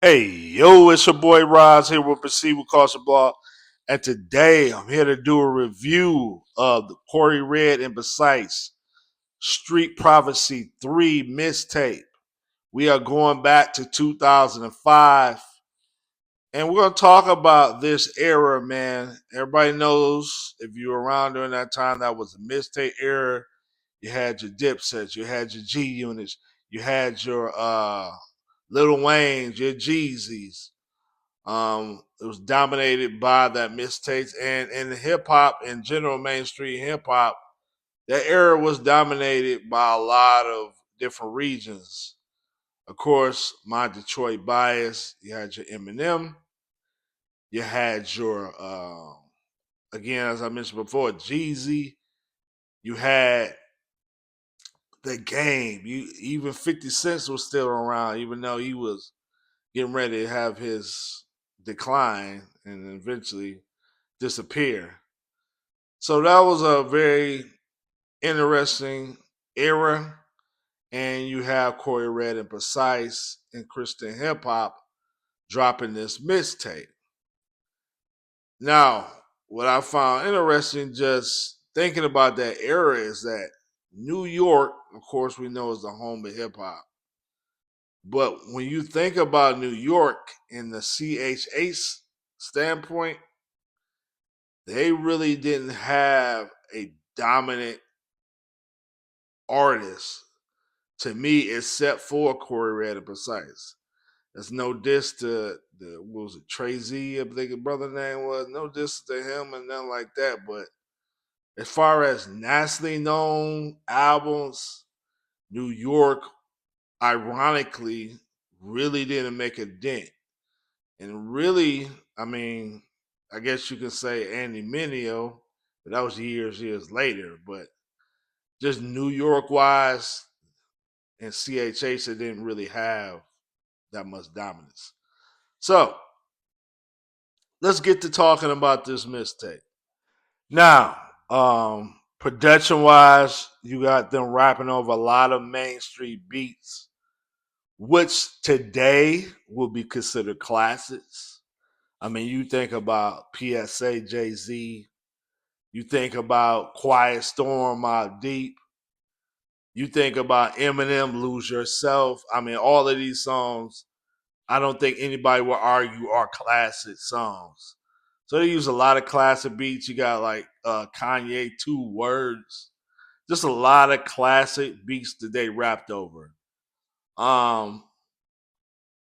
Hey, yo, it's your boy Roz here with Proceed with Caution Blog. And today I'm here to do a review of the Corey Red and Precise Street Prophecy 3 mixtape. We are going back to 2005 and we're going to talk about this era, man. Everybody knows if you were around during that time, that was a mixtape era. You had your Dipsets, you had your G Units, you had your Lil Waynes, your Jeezys. It was dominated by that mixtapes and in hip hop in general, mainstream hip hop. That era was dominated by a lot of different regions. Of course, my Detroit bias. You had your Eminem. You had your again, as I mentioned before, Jeezy. You had the Game. You even 50 Cent was still around, even though he was getting ready to have his decline and eventually disappear. So that was a very interesting era. And you have Corey Red and Precise and Christian hip hop dropping this mixtape. Now, what I found interesting just thinking about that era is that New York, of course, we know is the home of hip hop. But when you think about New York in the CHH standpoint, they really didn't have a dominant artist to me except for Corey Red and Precise. There's no diss to the what was it, Trey Z, I think his brother name was. No diss to him and nothing like that. But as far as nationally known albums, New York, ironically, really didn't make a dent. And really, I mean, I guess you can say Andy Mineo, but that was years later. But just New York wise and CHH, it didn't really have that much dominance. So let's get to talking about this mixtape. Now, production wise, you got them rapping over a lot of Main Street beats, which today will be considered classics. I mean, you think about PSA, Jay Z, you think about Quiet Storm, Mobb Deep, you think about Eminem, Lose Yourself. I mean, all of these songs, I don't think anybody will argue are classic songs. So they use a lot of classic beats. You got like Kanye, Two Words, just a lot of classic beats that they rapped over. Um,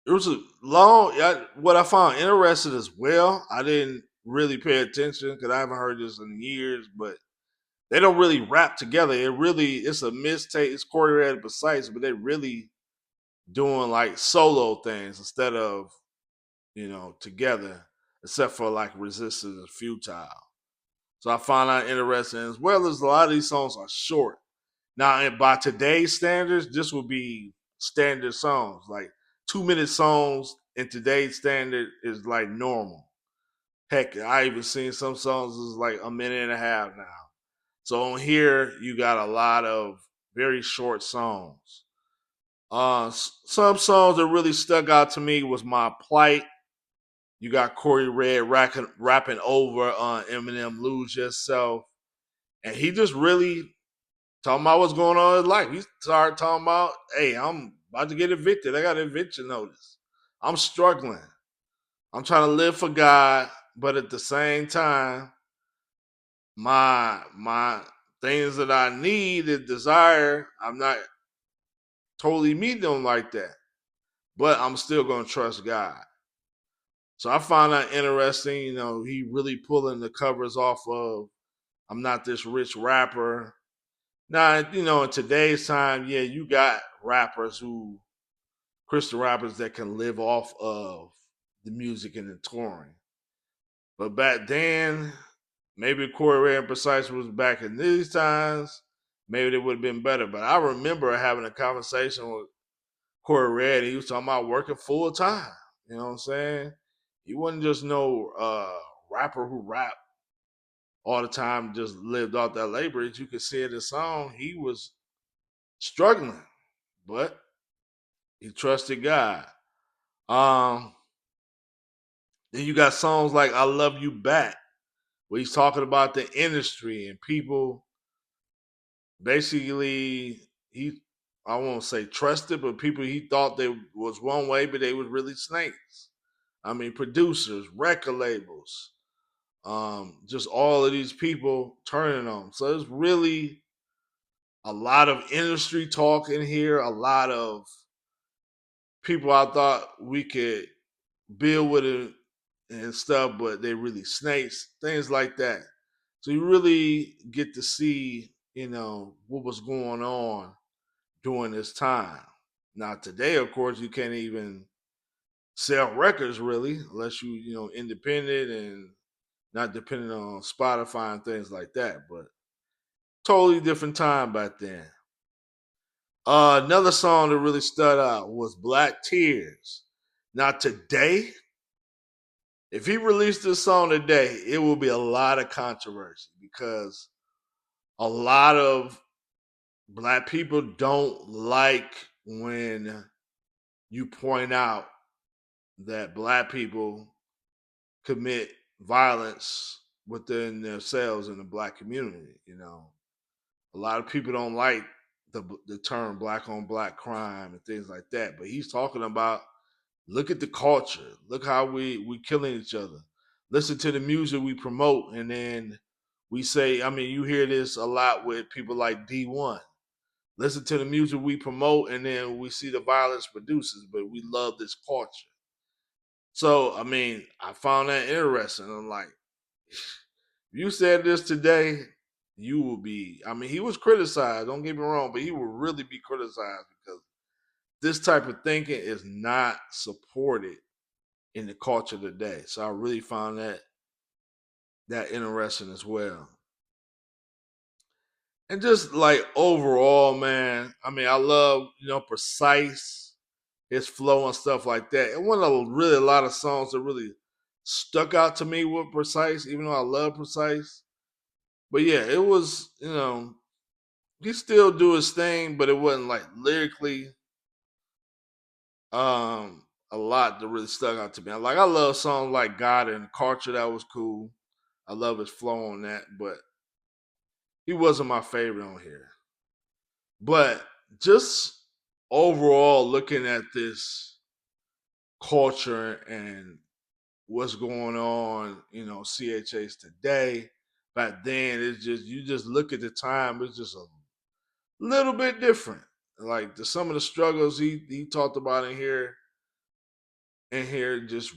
it was a long. What I found interesting as well, I didn't really pay attention because I haven't heard this in years, but they don't really rap together. It's a mixtape. It's Corey Red and Precise, but they really doing like solo things instead of together, except for like Resistance and Futile. So I found that interesting, as well as a lot of these songs are short. Now, by today's standards, this would be standard songs. Like 2 minute songs in today's standard is like normal. Heck, I even seen some songs is like a minute and a half now. So on here, you got a lot of very short songs. Some songs that really stuck out to me was My Plight. You got Corey Red rapping over on Eminem Lose Yourself. And he just really talking about what's going on in his life. He started talking about, hey, I'm about to get evicted. I got an eviction notice. I'm struggling. I'm trying to live for God, but at the same time, my things that I need and desire, I'm not totally meeting them like that. But I'm still gonna trust God. So I found that interesting. He really pulling the covers off of I'm not this rich rapper. Now, in today's time, yeah, you got Christian rappers that can live off of the music and the touring. But back then, maybe Corey Ray and Precise was back in these times, maybe it would have been better. But I remember having a conversation with Corey Red. He was talking about working full time. You know what I'm saying? He wasn't just no rapper who rapped all the time, just lived off that labor. As you could see in the song, he was struggling, but he trusted God. Um, then you got songs like "I Love You Back," where he's talking about the industry and people basically he I won't say trusted, but people he thought they was one way, but they was really snakes. I mean, producers, record labels, just all of these people turning on him. So it's really a lot of industry talk in here, a lot of people I thought we could build with it and stuff, but they really snakes, things like that. So you really get to see, what was going on during this time. Now today, of course, you can't even sell records really unless independent and not dependent on Spotify and things like that. But totally different time back then. Another song that really stood out was Black Tears. Now today, if he released this song today, it will be a lot of controversy because a lot of black people don't like when you point out that black people commit violence within themselves in the black community. A lot of people don't like the term black on black crime and things like that. But he's talking about look at the culture, look how we killing each other. Listen to the music we promote, and then we say, I mean, you hear this a lot with people like D1. Listen to the music we promote, and then we see the violence produces, but we love this culture. So, I mean, I found that interesting. I'm like, you said this today, you will be. I mean, he was criticized. Don't get me wrong, but he will really be criticized because this type of thinking is not supported in the culture today. So I really found that interesting as well. And just like overall, man, I mean, I love precise his flow and stuff like that. And one of the really a lot of songs that really stuck out to me with precise, even though I love precise. But yeah, it was he still do his thing, but it wasn't like lyrically a lot that really stuck out to me. Like I love songs like God and Culture, that was cool. I love his flow on that, but he wasn't my favorite on here. But just overall looking at this culture and what's going on, CHAs today, back then, it's just you just look at the time, it's just a little bit different. Like some of the struggles he talked about in here just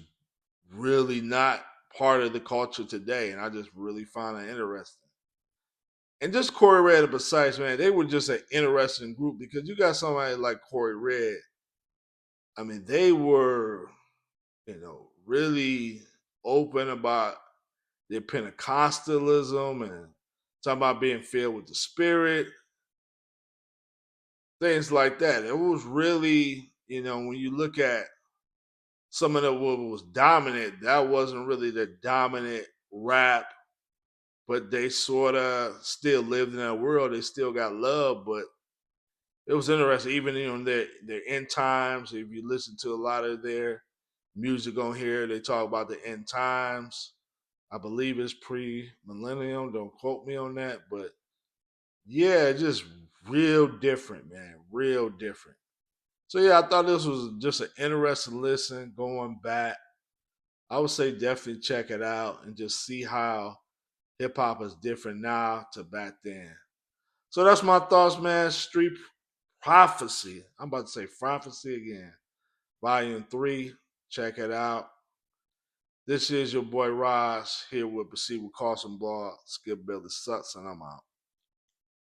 really not part of the culture today, and I just really find it interesting. And just Corey Red and Precise, man, they were just an interesting group because you got somebody like Corey Red. I mean, they were, really open about their Pentecostalism and talking about being filled with the Spirit, things like that. It was really, when you look at some of the what was dominant, that wasn't really the dominant rap, but they sort of still lived in that world. They still got love, but it was interesting. Even in their end times, if you listen to a lot of their music on here, they talk about the end times. I believe it's pre-millennium. Don't quote me on that, but yeah, just real different, man. Real different. So yeah, I thought this was just an interesting listen going back. I would say definitely check it out and just see how hip hop is different now to back then. So that's my thoughts, man. Street Prophecy. I'm about to say Prophecy again. Volume 3. Check it out. This is your boy Raj here with Proceed with Carson Ball, Skip Billy Sucks, and I'm out.